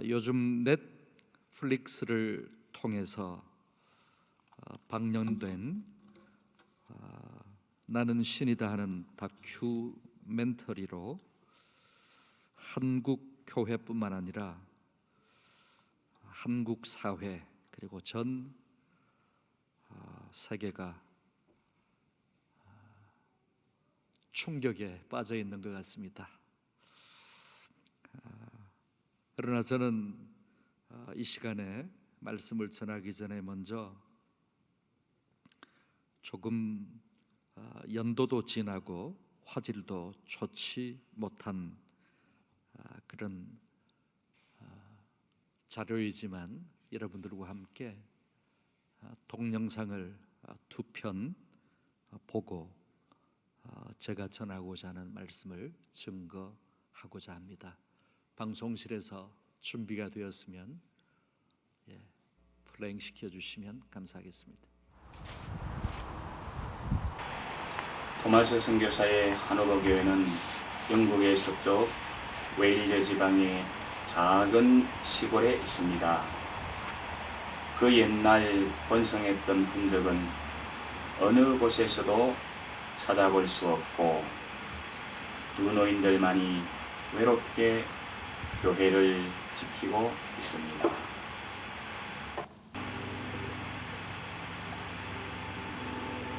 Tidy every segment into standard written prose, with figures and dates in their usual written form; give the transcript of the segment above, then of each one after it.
요즘 넷플릭스를 통해서 방영된 나는 신이다 하는 다큐멘터리로 한국 교회뿐만 아니라 한국 사회 그리고 전 세계가 충격에 빠져 있는 것 같습니다. 그러나 저는 이 시간에 말씀을 전하기 전에 먼저 조금 연도도 지나고 화질도 좋지 못한 그런 자료이지만 여러분들과 함께 동영상을 두 편 보고 제가 전하고자 하는 말씀을 증거하고자 합니다. 방송실에서 준비가 되었으면 플레잉 시켜주시면 감사하겠습니다. 토마스 선교사의 하노버 교회는 영국의 서쪽 웨일즈 지방의 작은 시골에 있습니다. 그 옛날 번성했던 흔적은 어느 곳에서도 찾아볼 수 없고 두 노인들만이 외롭게 교회를 지키고 있습니다.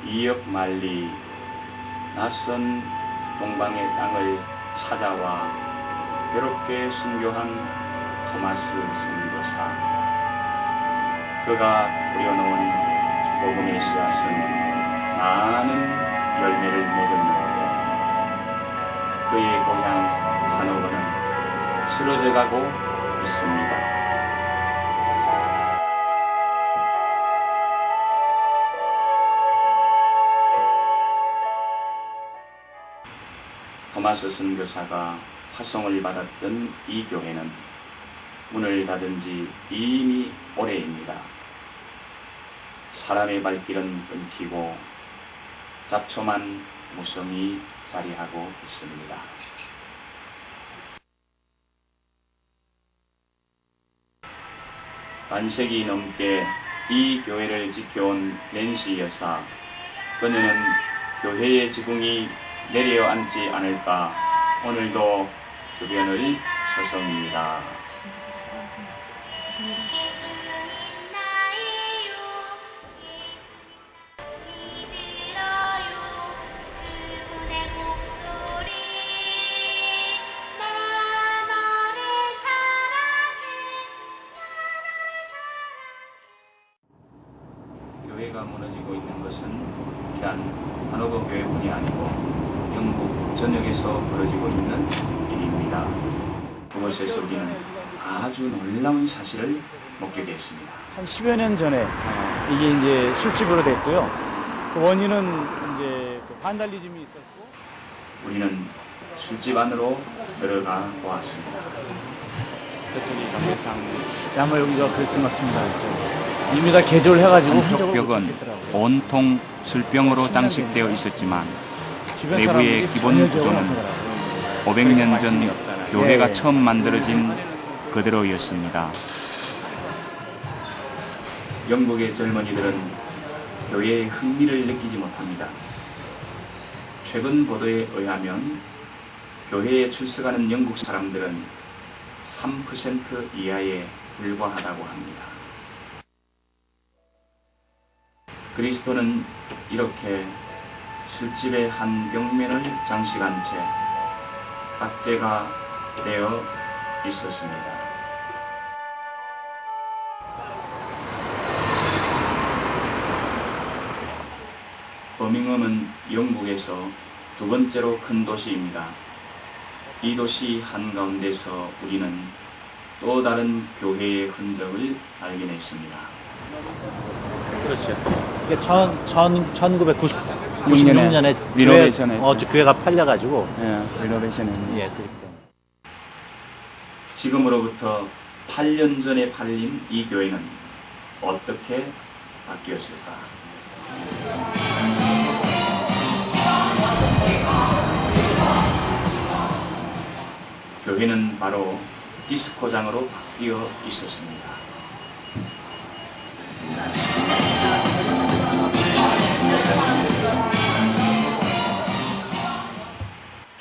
이역 말리 낯선 동방의 땅을 찾아와 외롭게 순교한 토마스 선교사. 그가 뿌려놓은 복음의 씨앗은 많은 열매를 맺었는데 그의 고향 하노버는 쓰러져 가고 있습니다. 토마스 선교사가 파송을 받았던 이 교회는 문을 닫은 지 이미 오래입니다. 사람의 발길은 끊기고 잡초만 무성히 자리하고 있습니다. 반세기 넘게 이 교회를 지켜온 낸시 여사. 그녀는 교회의 지붕이 내려앉지 않을까 오늘도 주변을 서성입니다. 교회가 무너지고 있는 것은 비단 하노버 교회뿐이 아니고 영국 전역에서 벌어지고 있는 일입니다. 그곳에서 우리는 아주 놀라운 사실을 목격했습니다. 한 10여 년 전에 이게 이제 술집으로 됐고요. 그 원인은 이제 반달리즘이 있었고 우리는 술집 안으로 들어가 보았습니다. 그랬더니 당대상 양을 여기가 그랬던 것 같습니다. 이미 다 개조를 해가지고 한쪽 벽은 온통 술병으로 장식되어 있었지만 내부의 기본 구조는 500년 전 교회가 처음 만들어진 그대로였습니다. 영국의 젊은이들은 교회에 흥미를 느끼지 못합니다. 최근 보도에 의하면 교회에 출석하는 영국 사람들은 3% 이하에 불과하다고 합니다. 그리스도는 이렇게 술집의 한 벽면을 장식한 채 박제가 되어 있었습니다. 버밍엄은 영국에서 두 번째로 큰 도시입니다. 이 도시 한가운데서 우리는 또 다른 교회의 흔적을 발견했습니다. 그렇죠. 이게 1996년에 교회가 팔려가지고 리노베이션은 지금으로부터 8년 전에 팔린 이 교회는 어떻게 바뀌었을까? 교회는 바로 디스코장으로 바뀌어 있었습니다.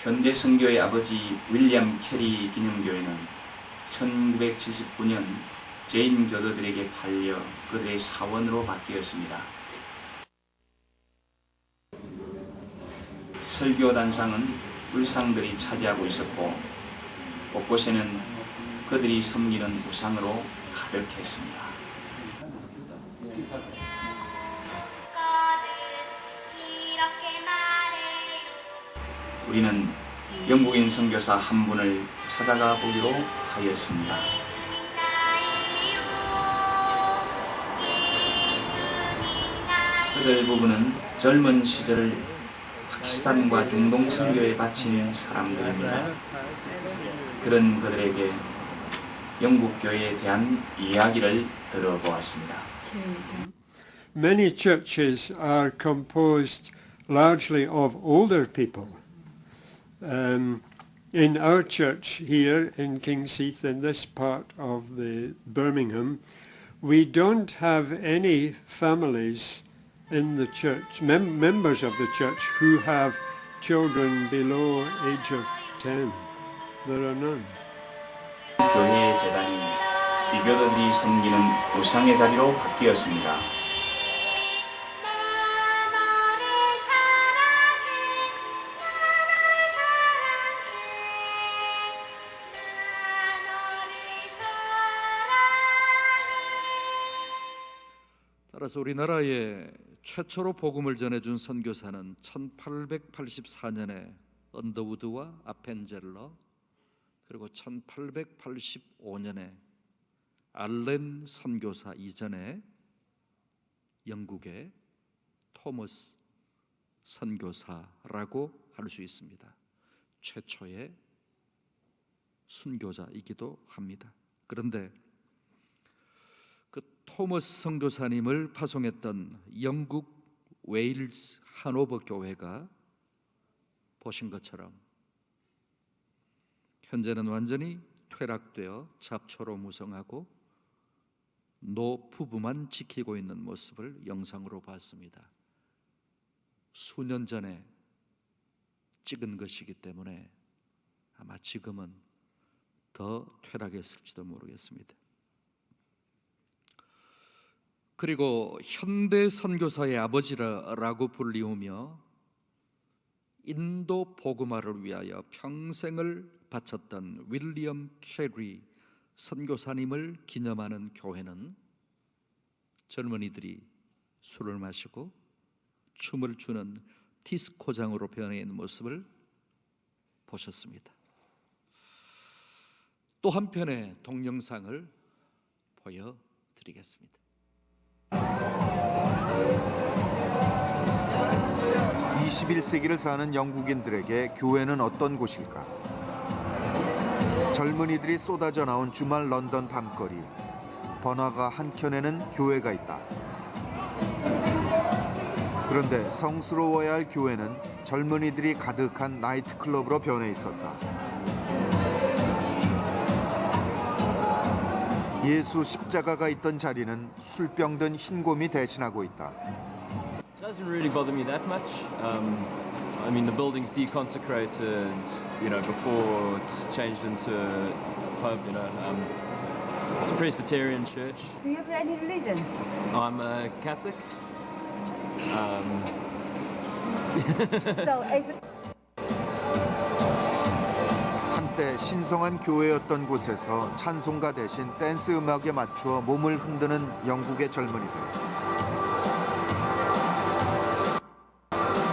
현대 선교의 아버지 윌리엄 캐리 기념교회는 1979년 제인 교도들에게 팔려 그들의 사원으로 바뀌었습니다. 설교단상은 울상들이 차지하고 있었고 곳곳에는 그들이 섬기는 우상으로 가득했습니다. 우리는 영국인 선교사 한 분을 찾아가 보기로 하였습니다. 그들 부부는 젊은 시절을 파키스탄과 중동 선교에 바친 사람들입니다. 그런 그들에게 영국 교회에 대한 이야기를 들어보았습니다. Many churches are composed largely of older people. In our church here in King's Heath, in this part of the Birmingham, we don't have any families in the church, members of the church who have children below age of 10. There are none. 교회의 재단이 비교들이 섬기는 우상의 자리로 바뀌었습니다. 따라서 우리나라에 최초로 복음을 전해준 선교사는 1884년에 언더우드와 아펜젤러, 그리고 1885년에 알렌 선교사 이전에 영국의 토머스 선교사라고 할 수 있습니다. 최초의 순교자이기도 합니다. 그런데 그 토머스 선교사님을 파송했던 영국 웨일스 하노버 교회가 보신 것처럼 현재는 완전히 퇴락되어 잡초로 무성하고 노부부만 지키고 있는 모습을 영상으로 봤습니다. 수년 전에 찍은 것이기 때문에 아마 지금은 더 퇴락했을지도 모르겠습니다. 그리고 현대 선교사의 아버지라고 불리우며 인도 복음화를 위하여 평생을 바쳤던 윌리엄 캐리 선교사님을 기념하는 교회는 젊은이들이 술을 마시고 춤을 추는 디스코장으로 변해 있는 모습을 보셨습니다. 또 한편의 동영상을 보여드리겠습니다. 21세기를 사는 영국인들에게 교회는 어떤 곳일까? 젊은이들이 쏟아져 나온 주말 런던 밤거리. 번화가 한켠에는 교회가 있다. 그런데 성스러워야 할 교회는 젊은이들이 가득한 나이트클럽으로 변해 있었다. 예수 십자가가 있던 자리는 술병 든 흰곰이 대신하고 있다. Doesn't really bother me that much. I mean, the building's deconsecrated, before it's changed into a pub, It's a Presbyterian church. Do you have any religion? I'm a Catholic. So, 한때 신성한 교회였던 곳에서 찬송가 대신 댄스 음악에 맞추어 몸을 흔드는 영국의 젊은이들.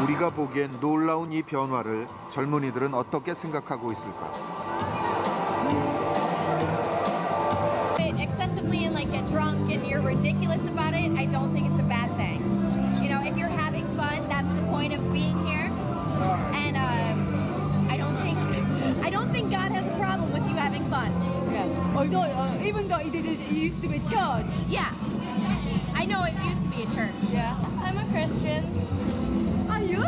우리가 보기엔 놀라운 이 변화를 젊은이들은 어떻게 생각하고 있을까? Excessively and get drunk and you're ridiculous about it, I don't think it's a bad thing. If you're having fun, that's the point of being here. And I don't think God has a problem with you having fun. yeah. Although, even though it used to be church. Yeah. I know it used to be a church. Yeah. I'm a Christian. Are you?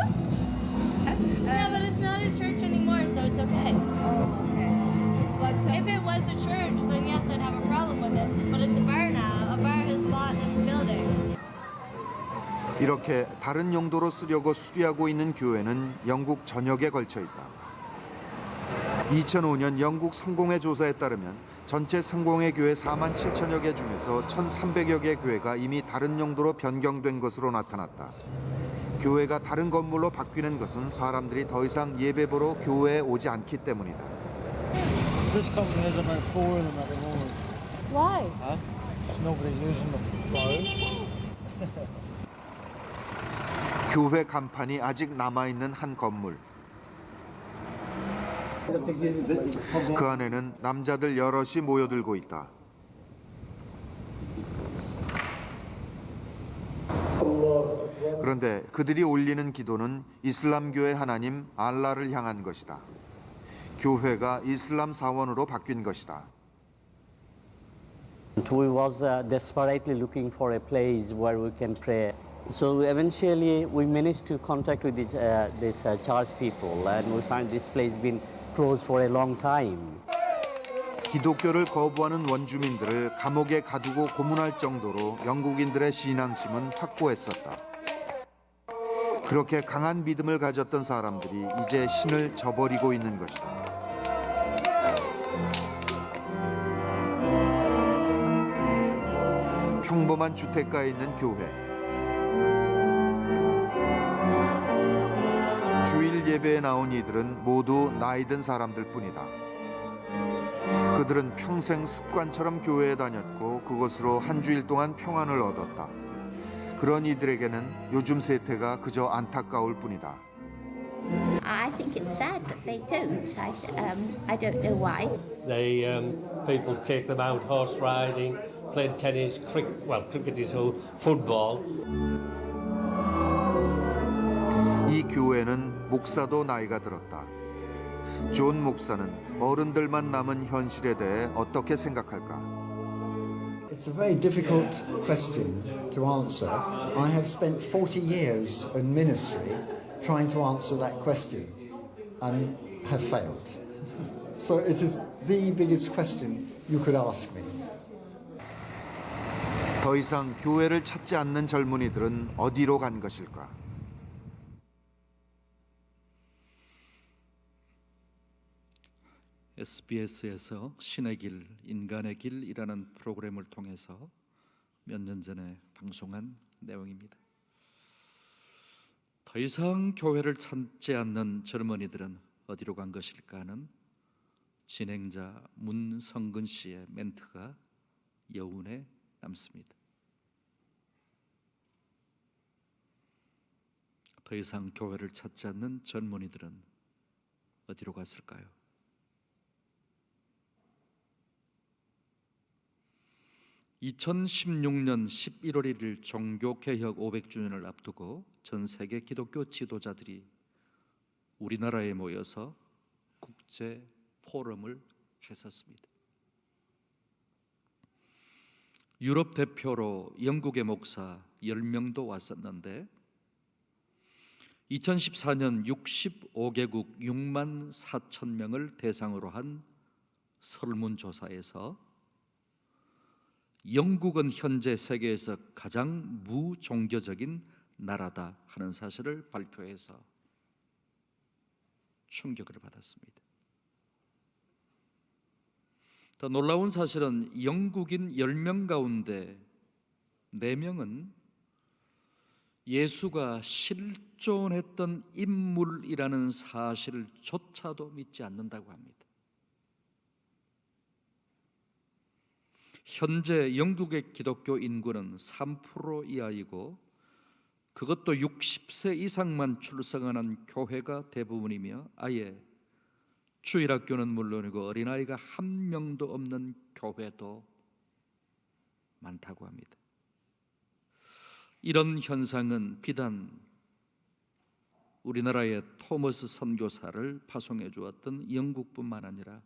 Yeah, but it's not a church anymore, so it's okay. Oh, okay. But If it was was the church, then yes, I'd have a problem with it. But it's a bar now. A bar has bought this building. 이렇게 다른 용도로 쓰려고 수리하고 있는 교회는 영국 전역에 걸쳐 있다. 2005년 영국 성공회 조사에 따르면 전체 성공회 교회 4만 7천여 개 중에서 1,300여 개 교회가 이미 다른 용도로 변경된 것으로 나타났다. 교회가 다른 건물로 바뀌는 것은 사람들이 더 이상 예배보러 교회에 오지 않기 때문이다. This company has about 4 of them at the moment. Why? Huh? There's nobody using them. 교회 간판이 아직 남아있는 한 건물. 그 안에는 남자들 여럿이 모여들고 있다. 그런데 그들이 올리는 기도는 이슬람교의 하나님 알라를 향한 것이다. 교회가 이슬람 사원으로 바뀐 것이다. We was desperately looking for a place where we can pray. So eventually we managed to contact with this church people, and we find this place been closed for a long time. 기독교를 거부하는 원주민들을 감옥에 가두고 고문할 정도로 영국인들의 신앙심은 확고했었다. 그렇게 강한 믿음을 가졌던 사람들이 이제 신을 저버리고 있는 것이다. 평범한 주택가에 있는 교회. 주일 예배에 나온 이들은 모두 나이 든 사람들 뿐이다. 그들은 평생 습관처럼 교회에 다녔고 그것으로 한 주일 동안 평안을 얻었다. 그런 이들에게는 요즘 세태가 그저 안타까울 뿐이다. I think it's sad that they don't. I don't know why. They people take them out horse riding, playing tennis, cricket is all football. 이 교회는 목사도 나이가 들었다. 존 목사는 어른들만 남은 현실에 대해 어떻게 생각할까? It's a very difficult question to answer. I have spent 40 years in ministry trying to answer that question and have failed. So it is the biggest question you could ask me. 더 이상 교회를 찾지 않는 젊은이들은 어디로 간 것일까? SBS에서 신의 길, 인간의 길이라는 프로그램을 통해서 몇 년 전에 방송한 내용입니다. 더 이상 교회를 찾지 않는 젊은이들은 어디로 간 것일까 하는 진행자 문성근 씨의 멘트가 여운에 남습니다. 더 이상 교회를 찾지 않는 젊은이들은 어디로 갔을까요? 2016년 11월 1일 종교개혁 500주년을 앞두고 전 세계 기독교 지도자들이 우리나라에 모여서 국제 포럼을 했었습니다. 유럽 대표로 영국의 목사 10명도 왔었는데 2014년 65개국 6만 4천 명을 대상으로 한 설문조사에서 영국은 현재 세계에서 가장 무종교적인 나라다 하는 사실을 발표해서 충격을 받았습니다. 더 놀라운 사실은 영국인 10명 가운데 4명은 예수가 실존했던 인물이라는 사실조차도 믿지 않는다고 합니다. 현재 영국의 기독교 인구는 3% 이하이고 그것도 60세 이상만 출석하는 교회가 대부분이며 아예 주일학교는 물론이고 어린아이가 한 명도 없는 교회도 많다고 합니다. 이런 현상은 비단 우리나라의 토머스 선교사를 파송해 주었던 영국뿐만 아니라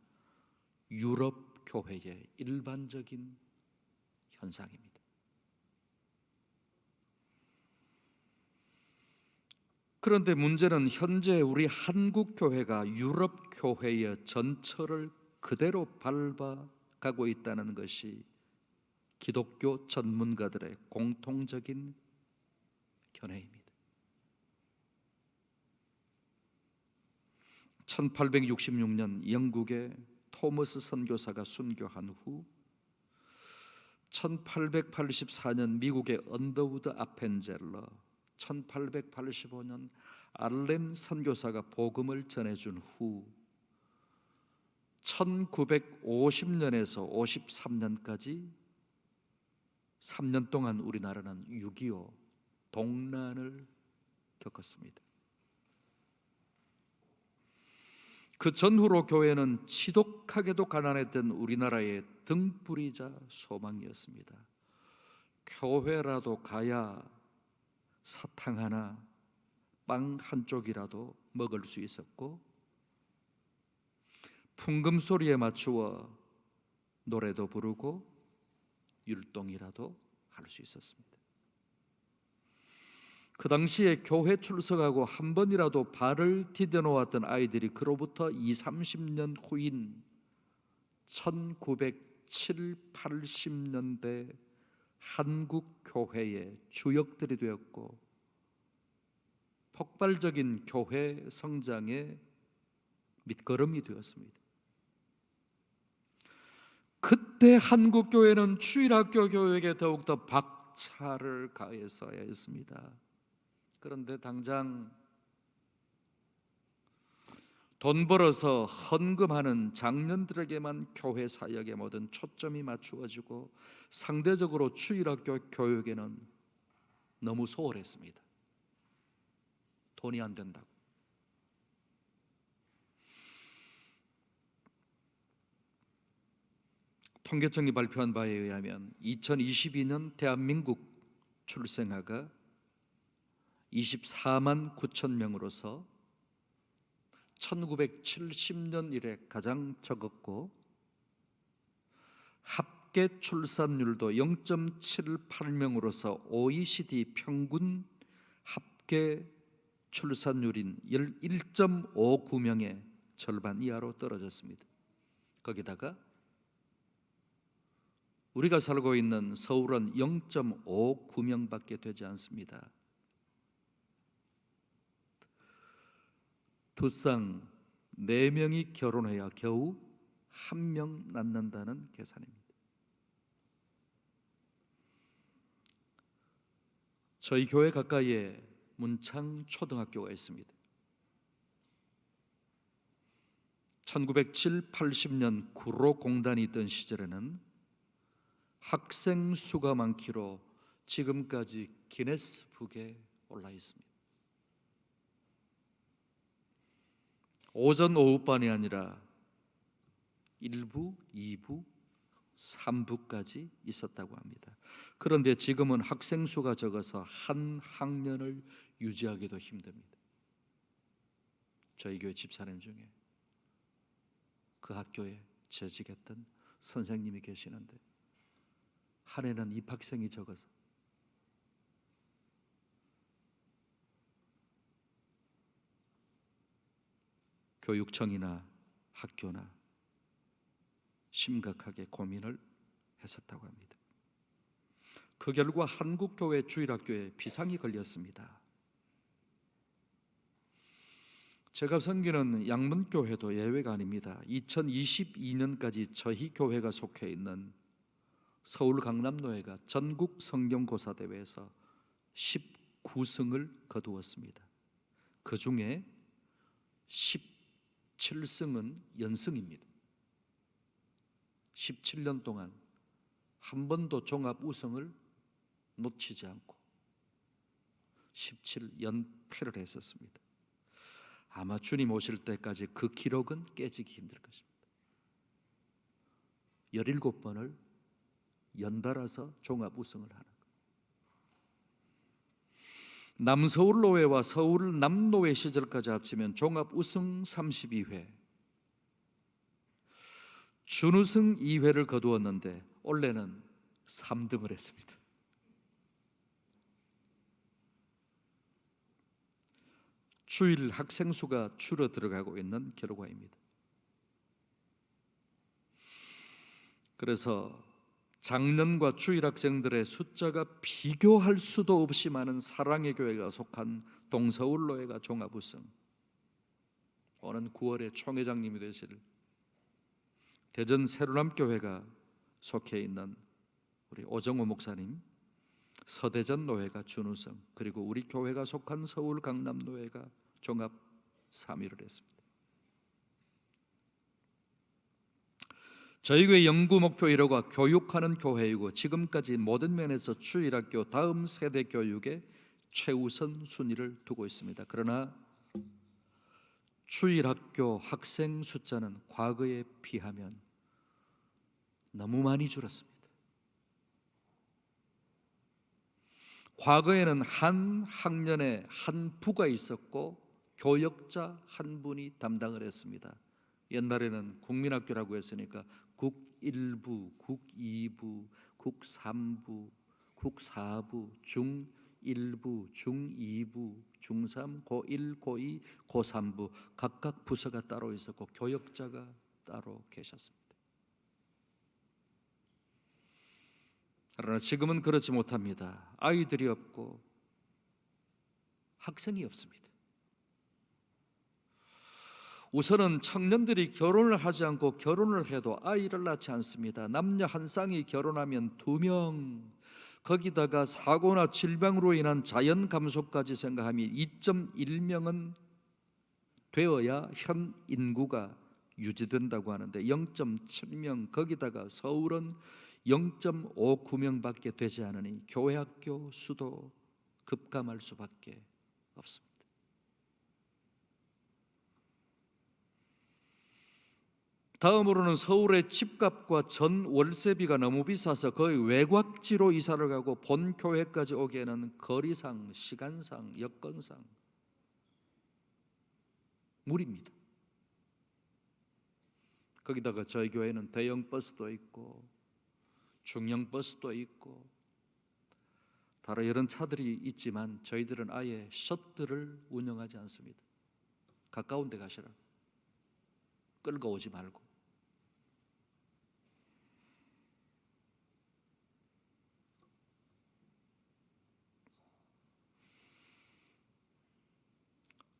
유럽 교회의 일반적인 현상입니다. 그런데 문제는 현재 우리 한국 교회가 유럽 교회의 전철을 그대로 밟아가고 있다는 것이 기독교 전문가들의 공통적인 견해입니다. 1866년 영국의 토머스 선교사가 순교한 후 1884년 미국의 언더우드 아펜젤러, 1885년 알렌 선교사가 복음을 전해준 후 1950년에서 53년까지 3년 동안 우리나라는 6.25 동란을 겪었습니다. 그 전후로 교회는 지독하게도 가난했던 우리나라의 등불이자 소망이었습니다. 교회라도 가야 사탕 하나, 빵 한 쪽이라도 먹을 수 있었고 풍금 소리에 맞추어 노래도 부르고 율동이라도 할 수 있었습니다. 그 당시에 교회 출석하고 한 번이라도 발을 디뎌 놓았던 아이들이 그로부터 20-30년 후인 1970, 80년대 한국 교회의 주역들이 되었고 폭발적인 교회 성장의 밑거름이 되었습니다. 그때 한국 교회는 주일학교 교육에 더욱더 박차를 가했어야 했습니다. 그런데 당장 돈 벌어서 헌금하는 장년들에게만 교회 사역의 모든 초점이 맞추어지고 상대적으로 주일학교 교육에는 너무 소홀했습니다. 돈이 안 된다고. 통계청이 발표한 바에 의하면 2022년 대한민국 출생아가 24만 9천 명으로서 1970년 이래 가장 적었고 합계 출산율도 0.78명으로서 OECD 평균 합계 출산율인 1.59명의 절반 이하로 떨어졌습니다. 거기다가 우리가 살고 있는 서울은 0.59명밖에 되지 않습니다. 두 쌍 4명이 결혼해야 겨우 1명 낳는다는 계산입니다. 저희 교회 가까이에 문창 초등학교가 있습니다. 1970, 80년 구로공단이 있던 시절에는 학생 수가 많기로 지금까지 기네스북에 올라 있습니다. 오전 오후반이 아니라 1부, 2부, 3부까지 있었다고 합니다. 그런데 지금은 학생 수가 적어서 한 학년을 유지하기도 힘듭니다. 저희 교회 집사님 중에 그 학교에 재직했던 선생님이 계시는데 한 해는 입학생이 적어서 교육청이나 학교나 심각하게 고민을 했었다고 합니다. 그 결과 한국교회 주일학교에 비상이 걸렸습니다. 제가 섬기는 양문교회도 예외가 아닙니다. 2022년까지 저희 교회가 속해 있는 서울 강남노회가 전국 성경고사대회에서 19승을 거두었습니다. 그 중에 17승은 연승입니다. 17년 동안 한 번도 종합 우승을 놓치지 않고 17연패를 했었습니다. 아마 주님 오실 때까지 그 기록은 깨지기 힘들 것입니다. 17번을 연달아서 종합 우승을 하는 것. 남서울노회와 서울 남노회 시절까지 합치면 종합 우승 32회, 준우승 2회를 거두었는데 올해는 3등을 했습니다. 주일 학생 수가 줄어들어가고 있는 결과입니다. 그래서 작년과 주일학생들의 숫자가 비교할 수도 없이 많은 사랑의 교회가 속한 동서울로회가 종합우승, 오는 9월에 총회장님이 되실 대전 새로남교회가 속해 있는 우리 오정호 목사님, 서대전 노회가 준우승, 그리고 우리 교회가 속한 서울 강남노회가 종합 3위를 했습니다. 저희 교회 연구 목표 1호가 교육하는 교회이고 지금까지 모든 면에서 주일학교 다음 세대 교육에 최우선 순위를 두고 있습니다. 그러나 주일학교 학생 숫자는 과거에 비하면 너무 많이 줄었습니다. 과거에는 한 학년에 한 부가 있었고 교역자 한 분이 담당을 했습니다. 옛날에는 국민학교라고 했으니까 국 1부, 국 2부, 국 3부, 국 4부, 중 1부, 중 2부, 중 3, 고 1, 고 2, 고 3부 각각 부서가 따로 있었고 교역자가 따로 계셨습니다. 그러나 지금은 그렇지 못합니다. 아이들이 없고 학생이 없습니다. 우선은 청년들이 결혼을 하지 않고 결혼을 해도 아이를 낳지 않습니다. 남녀 한 쌍이 결혼하면 2명, 거기다가 사고나 질병으로 인한 자연 감소까지 생각하면 2.1명은 되어야 현 인구가 유지된다고 하는데 0.7명, 거기다가 서울은 0.59명밖에 되지 않으니 교회 학교 수도 급감할 수밖에 없습니다. 다음으로는 서울의 집값과 전 월세비가 너무 비싸서 거의 외곽지로 이사를 가고 본 교회까지 오기에는 거리상, 시간상, 여건상 무리입니다. 거기다가 저희 교회는 대형 버스도 있고 중형 버스도 있고 다른 이런 차들이 있지만 저희들은 아예 셔틀을 운영하지 않습니다. 가까운 데 가시라. 끌고 오지 말고.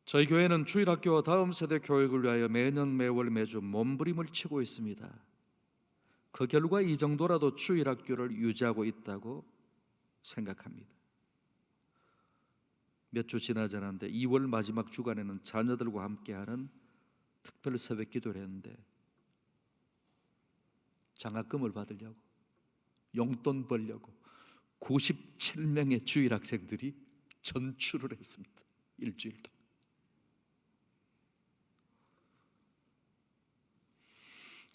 저희 교회는 주일학교와 다음 세대 교육을 위하여 매년 매월 매주 몸부림을 치고 있습니다. 그 결과 이 정도라도 주일학교를 유지하고 있다고 생각합니다. 몇 주 지나지 않았는데 2월 마지막 주간에는 자녀들과 함께하는 특별 새벽 기도를 했는데 장학금을 받으려고 용돈 벌려고 97명의 주일학생들이 전출을 했습니다. 일주일 동안.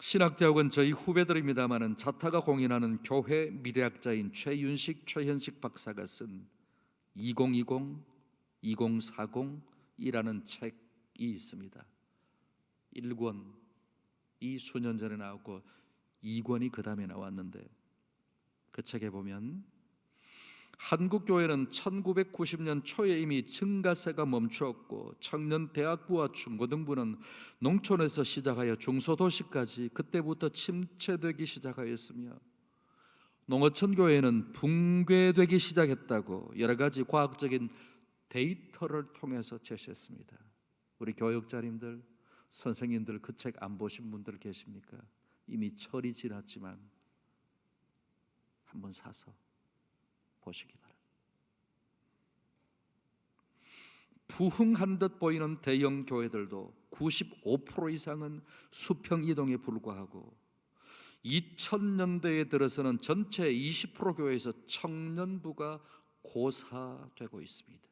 신학대학은 저희 후배들입니다마는 자타가 공인하는 교회 미래학자인 최윤식, 최현식 박사가 쓴 2020, 2040이라는 책이 있습니다. 1권이 수년 전에 나왔고 2권이 그 다음에 나왔는데 그 책에 보면 한국교회는 1990년 초에 이미 증가세가 멈추었고 청년 대학부와 중고등부는 농촌에서 시작하여 중소도시까지 그때부터 침체되기 시작하였으며 농어촌 교회는 붕괴되기 시작했다고 여러 가지 과학적인 데이터를 통해서 제시했습니다. 우리 교육자님들, 선생님들 그 책 안 보신 분들 계십니까? 이미 철이 지났지만 한번 사서 보시기 바랍니다. 부흥한 듯 보이는 대형 교회들도 95% 이상은 수평 이동에 불과하고 2000년대에 들어서는 전체 20% 교회에서 청년부가 고사되고 있습니다.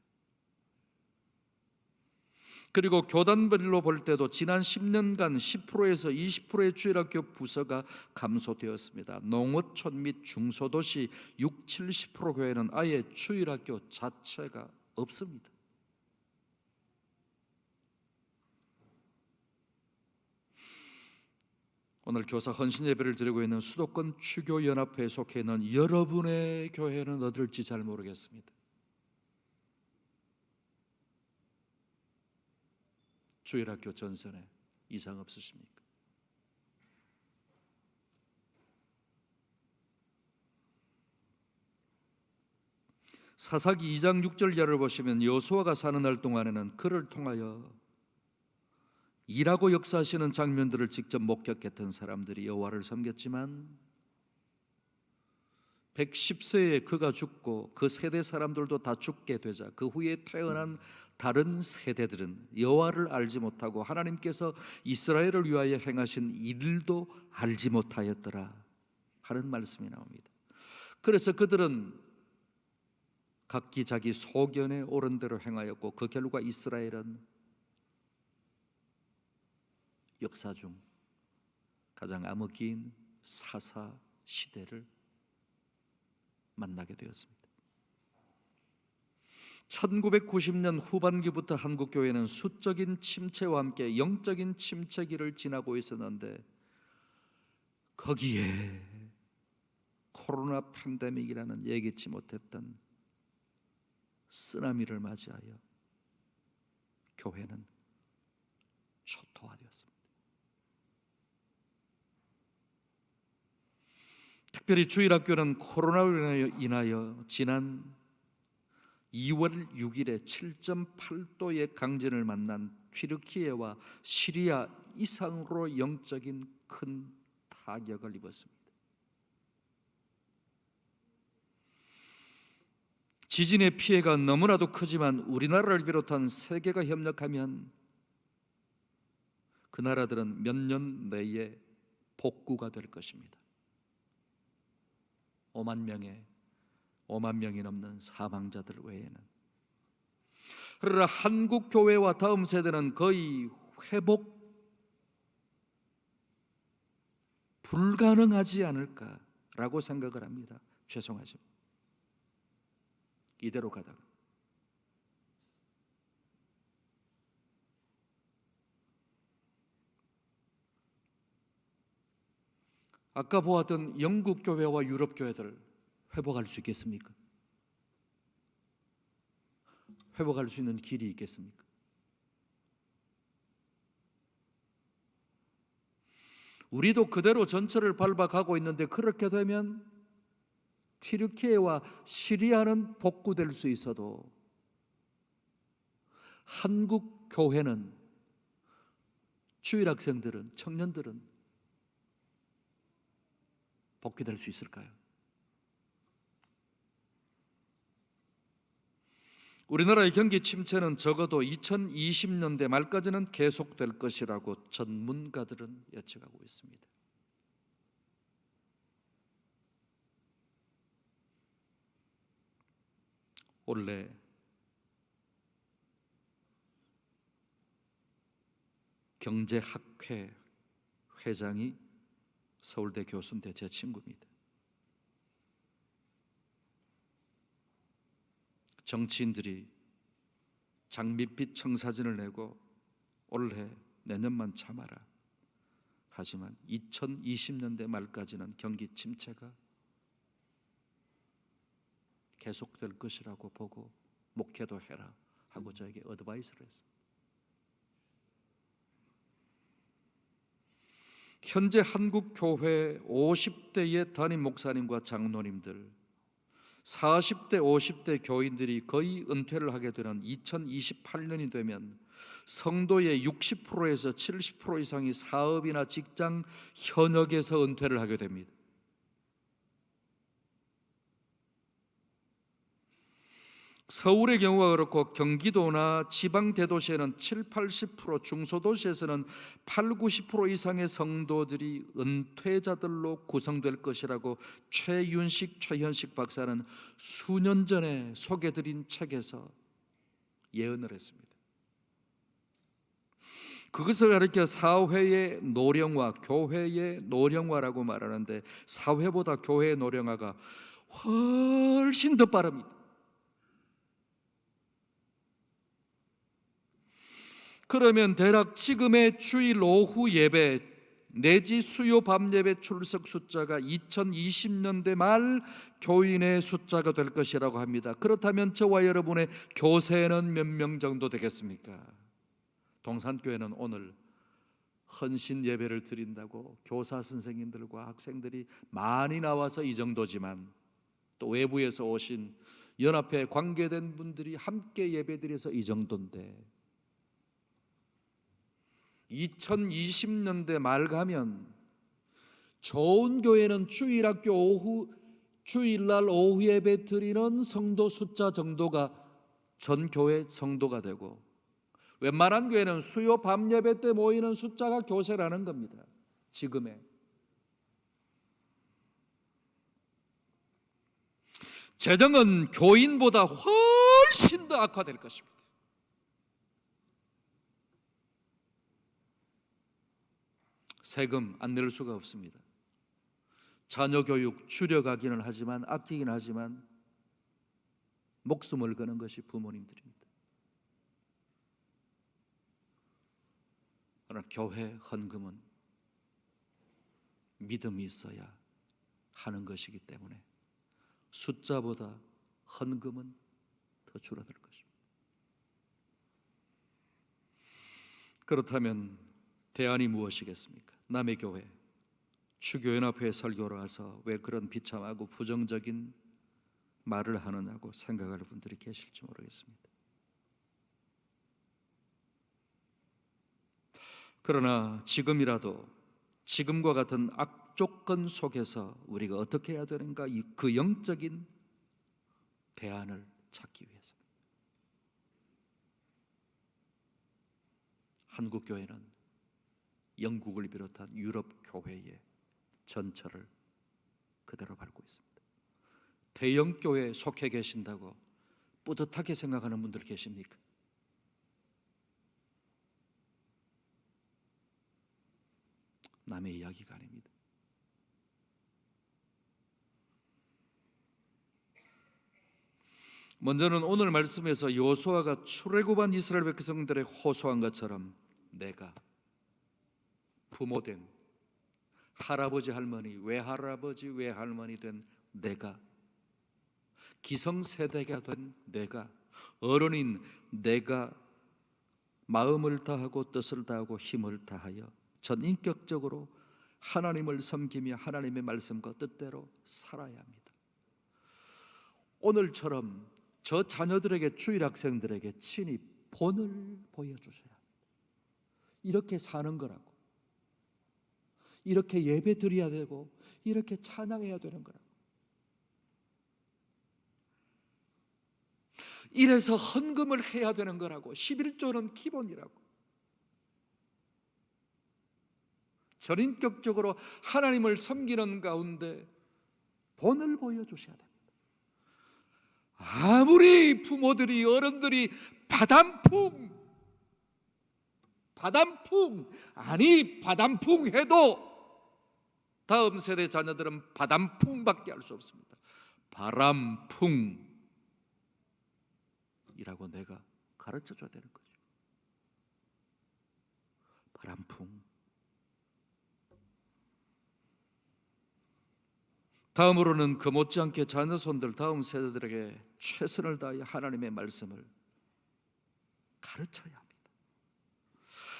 그리고 교단별로 볼 때도 지난 10년간 10%에서 20%의 주일학교 부서가 감소되었습니다. 농어촌 및 중소도시 6, 70% 교회는 아예 주일학교 자체가 없습니다. 오늘 교사 헌신 예배를 드리고 있는 수도권 추교연합회에 속해 있는 여러분의 교회는 어떨지 잘 모르겠습니다. 주일학교 전선에 이상 없으십니까? 사사기 2장 6절야를 보시면 여호수아가 사는 날 동안에는 그를 통하여 일하고 역사하시는 장면들을 직접 목격했던 사람들이 여호와를 섬겼지만 110세에 그가 죽고 그 세대 사람들도 다 죽게 되자 그 후에 태어난 다른 세대들은 여호와를 알지 못하고 하나님께서 이스라엘을 위하여 행하신 일도 알지 못하였더라 하는 말씀이 나옵니다. 그래서 그들은 각기 자기 소견에 옳은 대로 행하였고 그 결과 이스라엘은 역사 중 가장 암흑기인 사사 시대를 만나게 되었습니다. 1990년 후반기부터 한국교회는 수적인 침체와 함께 영적인 침체기를 지나고 있었는데 거기에 코로나 팬데믹이라는 예기치 못했던 쓰나미를 맞이하여 교회는 초토화되었습니다. 특별히 주일학교는 코로나로 인하여 지난 2월 6일에 7.8도의 강진을 만난 튀르키예와 시리아 이상으로 영적인 큰 타격을 입었습니다. 지진의 피해가 너무나도 크지만 우리나라를 비롯한 세계가 협력하면 그 나라들은 몇 년 내에 복구가 될 것입니다. 5만 명이 넘는 사망자들 외에는. 그러나 한국 교회와 다음 세대는 거의 회복 불가능하지 않을까라고 생각을 합니다. 죄송하죠. 이대로 가다가 아까 보았던 영국 교회와 유럽 교회들 회복할 수 있겠습니까? 회복할 수 있는 길이 있겠습니까? 우리도 그대로 전철을 밟아가고 있는데 그렇게 되면 튀르키예와 시리아는 복구될 수 있어도 한국 교회는, 주일 학생들은, 청년들은 복귀될 수 있을까요? 우리나라의 경기 침체는 적어도 2020년대 말까지는 계속될 것이라고 전문가들은 예측하고 있습니다. 원래 경제학회 회장이 서울대 교수인데 제 친구입니다. 정치인들이 장밋빛 청사진을 내고 올해 내년만 참아라. 하지만 2020년대 말까지는 경기 침체가 계속될 것이라고 보고 목회도 해라 하고 저에게 어드바이스를 했습니다. 현재 한국 교회 50대의 담임 목사님과 장로님들, 40대, 50대 교인들이 거의 은퇴를 하게 되는 2028년이 되면 성도의 60%에서 70% 이상이 사업이나 직장 현역에서 은퇴를 하게 됩니다. 서울의 경우가 그렇고 경기도나 지방 대도시에는 7, 80%, 중소도시에서는 8, 90% 이상의 성도들이 은퇴자들로 구성될 것이라고 최현식 박사는 수년 전에 소개드린 책에서 예언을 했습니다. 그것을 가리켜 사회의 노령화, 교회의 노령화라고 말하는데 사회보다 교회의 노령화가 훨씬 더 빠릅니다. 그러면 대략 지금의 주일 오후 예배 내지 수요 밤 예배 출석 숫자가 2020년대 말 교인의 숫자가 될 것이라고 합니다. 그렇다면 저와 여러분의 교세는 몇 명 정도 되겠습니까? 동산교회는 오늘 헌신 예배를 드린다고 교사 선생님들과 학생들이 많이 나와서 이 정도지만 또 외부에서 오신 연합회에 관계된 분들이 함께 예배드려서 이 정도인데 2020년대 말 가면 좋은 교회는 주일날 오후 예배 드리는 성도 숫자 정도가 전 교회 성도가 되고, 웬만한 교회는 수요 밤 예배 때 모이는 숫자가 교세라는 겁니다. 지금의 재정은 교인보다 훨씬 더 악화될 것입니다. 세금 안 낼 수가 없습니다. 자녀 교육 줄여가기는 하지만, 아끼긴 하지만 목숨을 거는 것이 부모님들입니다. 그러나 교회 헌금은 믿음이 있어야 하는 것이기 때문에 숫자보다 헌금은 더 줄어들 것입니다. 그렇다면 대안이 무엇이겠습니까? 남의 교회, 추교연합회 설교로 와서 왜 그런 비참하고 부정적인 말을 하느냐고 생각할 분들이 계실지 모르겠습니다. 그러나 지금이라도 지금과 같은 악조건 속에서 우리가 어떻게 해야 되는가, 그 영적인 대안을 찾기 위해서 한국 교회는 영국을 비롯한 유럽 교회의 전철을 그대로 밟고 있습니다. 대형 교회에 속해 계신다고 뿌듯하게 생각하는 분들 계십니까? 남의 이야기가 아닙니다. 먼저는 오늘 말씀에서 여호수아가 출애굽한 이스라엘 백성들의 호소한 것처럼 내가 부모된 할아버지 할머니, 외할아버지 외할머니 된 내가, 기성세대가 된 내가, 어른인 내가 마음을 다하고 뜻을 다하고 힘을 다하여 전인격적으로 하나님을 섬기며 하나님의 말씀과 뜻대로 살아야 합니다. 오늘처럼 저 자녀들에게, 주일 학생들에게 친히 본을 보여주셔야 합니다. 이렇게 사는 거라고, 이렇게 예배 드려야 되고, 이렇게 찬양해야 되는 거라고. 이래서 헌금을 해야 되는 거라고. 11조는 기본이라고. 전인격적으로 하나님을 섬기는 가운데 본을 보여주셔야 됩니다. 아무리 부모들이, 어른들이 바람풍 해도 다음 세대 자녀들은 바람풍밖에 할 수 없습니다. 바람풍이라고 내가 가르쳐 줘야 되는 거죠. 바람풍. 다음으로는 그 못지않게 자녀손들, 다음 세대들에게 최선을 다해 하나님의 말씀을 가르쳐야 합니다.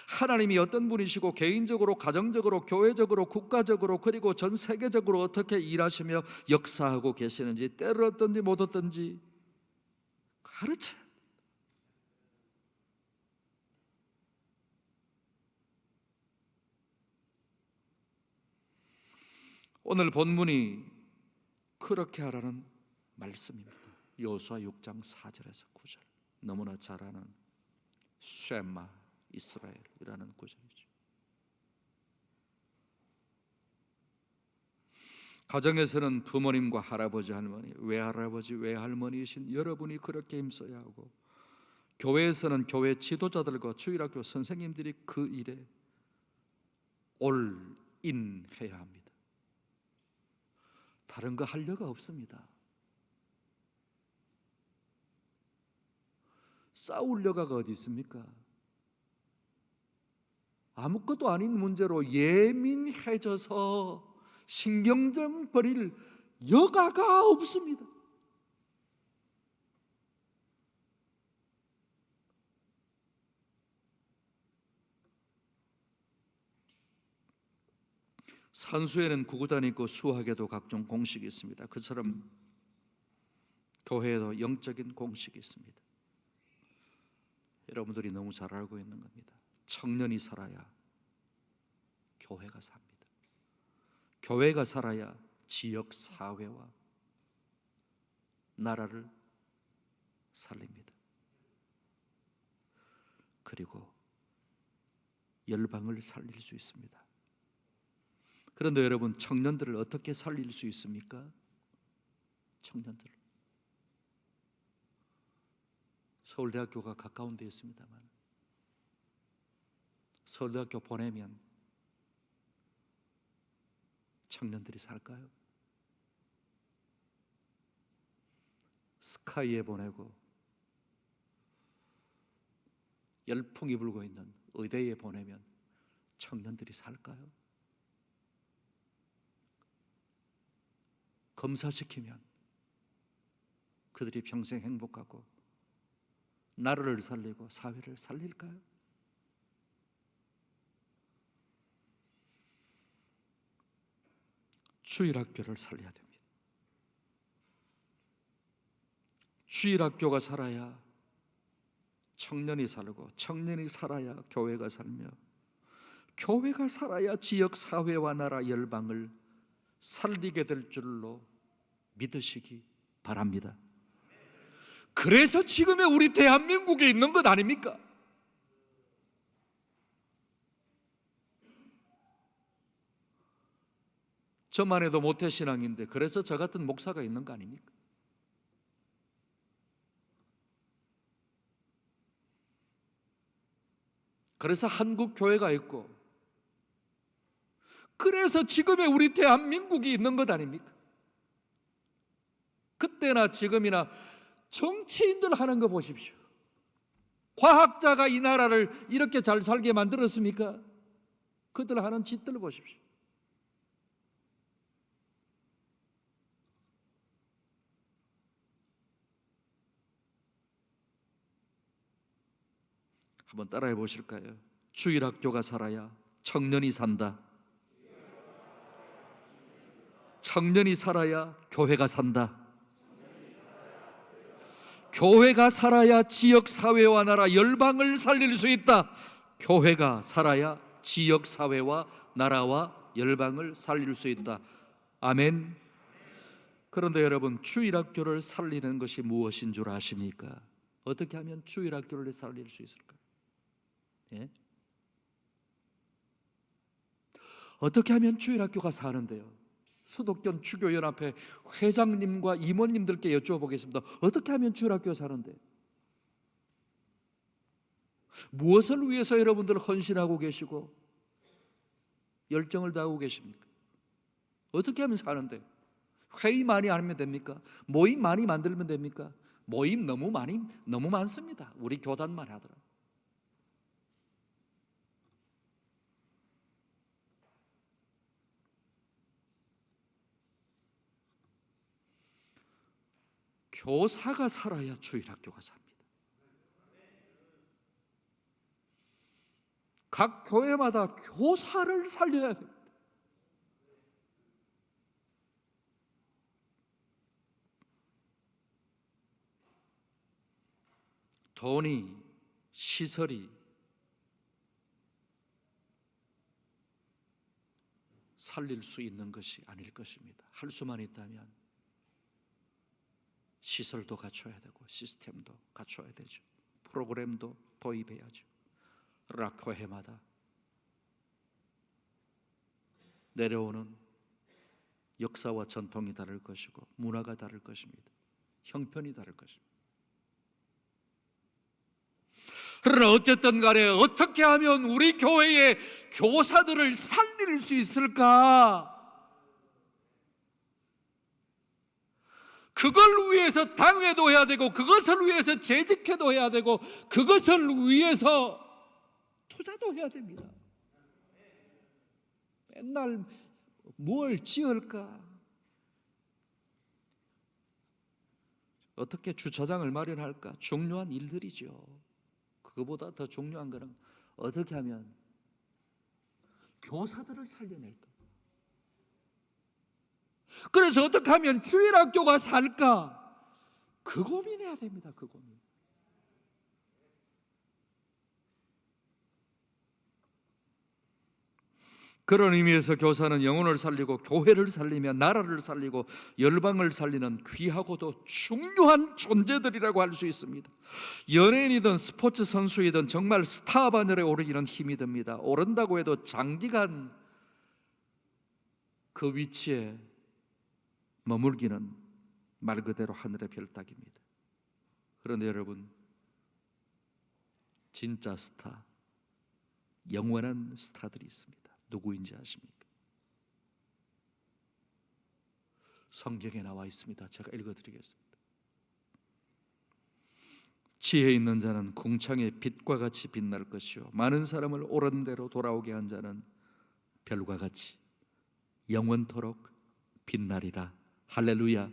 하나님이 어떤 분이시고 개인적으로, 가정적으로, 교회적으로, 국가적으로, 그리고 전 세계적으로 어떻게 일하시며 역사하고 계시는지, 때를 얻든지 못 얻든지 가르쳐야 합니다. 오늘 본문이 그렇게 하라는 말씀입니다. 여호수아 6장 4절에서 9절, 너무나 잘 아는 쉐마 이스라엘이라는 구절이죠. 가정에서는 부모님과 할아버지 할머니, 외할아버지 외할머니이신 여러분이 그렇게 힘써야 하고, 교회에서는 교회 지도자들과 주일학교 선생님들이 그 일에 올인해야 합니다. 다른 거 할 여가 없습니다. 싸울 여가가 어디 있습니까? 아무것도 아닌 문제로 예민해져서 신경전 버릴 여가가 없습니다. 산수에는 구구단이 있고 수학에도 각종 공식이 있습니다. 그처럼 교회에도 영적인 공식이 있습니다. 여러분들이 너무 잘 알고 있는 겁니다. 청년이 살아야 교회가 삽니다. 교회가 살아야 지역 사회와 나라를 살립니다. 그리고 열방을 살릴 수 있습니다. 그런데 여러분, 청년들을 어떻게 살릴 수 있습니까? 청년들. 서울대학교가 가까운 데 있습니다만 서울대학교 보내면 청년들이 살까요? 스카이에 보내고 열풍이 불고 있는 의대에 보내면 청년들이 살까요? 검사시키면 그들이 평생 행복하고 나라를 살리고 사회를 살릴까요? 주일학교를 살려야 됩니다. 주일학교가 살아야 청년이 살고, 청년이 살아야 교회가 살며, 교회가 살아야 지역 사회와 나라 열방을 살리게 될 줄로 믿으시기 바랍니다. 그래서 지금의 우리 대한민국에 있는 것 아닙니까? 저만 해도 모태신앙인데 그래서 저 같은 목사가 있는 거 아닙니까? 그래서 한국 교회가 있고, 그래서 지금의 우리 대한민국이 있는 것 아닙니까? 그때나 지금이나 정치인들 하는 거 보십시오. 과학자가 이 나라를 이렇게 잘 살게 만들었습니까? 그들 하는 짓들 보십시오. 한번 따라해 보실까요? 주일학교가 살아야 청년이 산다. 청년이 살아야 교회가 산다. 교회가 살아야 지역 사회와 나라 열방을 살릴 수 있다. 교회가 살아야 지역 사회와 나라와 열방을 살릴 수 있다. 아멘. 그런데 여러분, 주일학교를 살리는 것이 무엇인 줄 아십니까? 어떻게 하면 주일학교를 살릴 수 있을까요? 예? 어떻게 하면 주일학교가 사는데요? 수도권 추교연합회 회장님과 임원님들께 여쭤보겠습니다. 어떻게 하면 주일학교가 사는데? 무엇을 위해서 여러분들 헌신하고 계시고 열정을 다하고 계십니까? 어떻게 하면 사는데? 회의 많이 하면 됩니까? 모임 많이 만들면 됩니까? 모임 너무 많습니다. 우리 교단만 하더라고요. 교사가 살아야 주일학교가 삽니다. 각 교회마다 교사를 살려야 됩니다. 돈이, 시설이 살릴 수 있는 것이 아닐 것입니다. 할 수만 있다면 시설도 갖춰야 되고 시스템도 갖춰야 되죠. 프로그램도 도입해야죠. 그러나 교회마다 내려오는 역사와 전통이 다를 것이고 문화가 다를 것입니다. 형편이 다를 것입니다. 그러나 어쨌든 간에 어떻게 하면 우리 교회의 교사들을 살릴 수 있을까? 그걸 위해서 당회도 해야 되고, 그것을 위해서 재직회도 해야 되고, 그것을 위해서 투자도 해야 됩니다. 맨날 뭘 지을까? 어떻게 주차장을 마련할까? 중요한 일들이죠. 그거보다 더 중요한 것은 어떻게 하면 교사들을 살려낼까? 그래서 어떻게 하면 주일학교가 살까? 그 고민해야 됩니다. 그 고민. 그런 의미에서 교사는 영혼을 살리고 교회를 살리며 나라를 살리고 열방을 살리는 귀하고도 중요한 존재들이라고 할 수 있습니다. 연예인이든 스포츠 선수이든 정말 스타 반열에 오르기는 힘이 듭니다. 오른다고 해도 장기간 그 위치에 머물기는 말 그대로 하늘의 별 따기입니다. 그런데 여러분, 진짜 스타, 영원한 스타들이 있습니다. 누구인지 아십니까? 성경에 나와 있습니다. 제가 읽어드리겠습니다. 지혜 있는 자는 궁창의 빛과 같이 빛날 것이요 많은 사람을 옳은 대로 돌아오게 한 자는 별과 같이 영원토록 빛나리라. 할렐루야.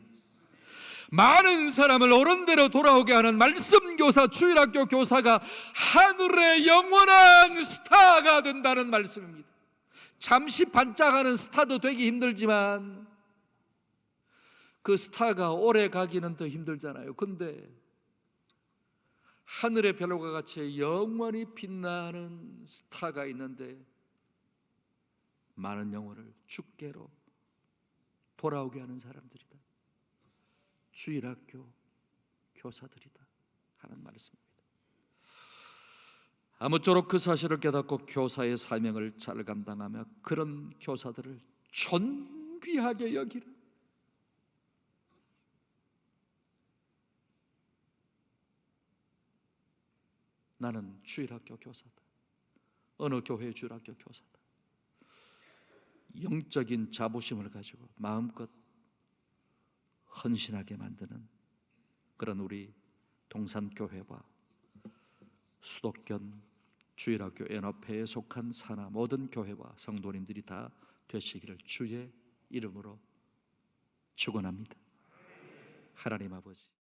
많은 사람을 옳은 대로 돌아오게 하는 말씀교사, 주일학교 교사가 하늘의 영원한 스타가 된다는 말씀입니다. 잠시 반짝하는 스타도 되기 힘들지만 그 스타가 오래 가기는 더 힘들잖아요. 근데 하늘의 별과 같이 영원히 빛나는 스타가 있는데 많은 영혼을 주께로 돌아오게 하는 사람들이다. 주일학교 교사들이다 하는 말씀입니다. 아무쪼록 그 사실을 깨닫고 교사의 사명을 잘 감당하며 그런 교사들을 존귀하게 여기라. 나는 주일학교 교사다. 어느 교회의 주일학교 교사다. 영적인 자부심을 가지고 마음껏 헌신하게 만드는 그런 우리 동산교회와 수도권 주일학교 연합회에 속한 산하 모든 교회와 성도님들이 다 되시기를 주의 이름으로 축원합니다. 하나님 아버지,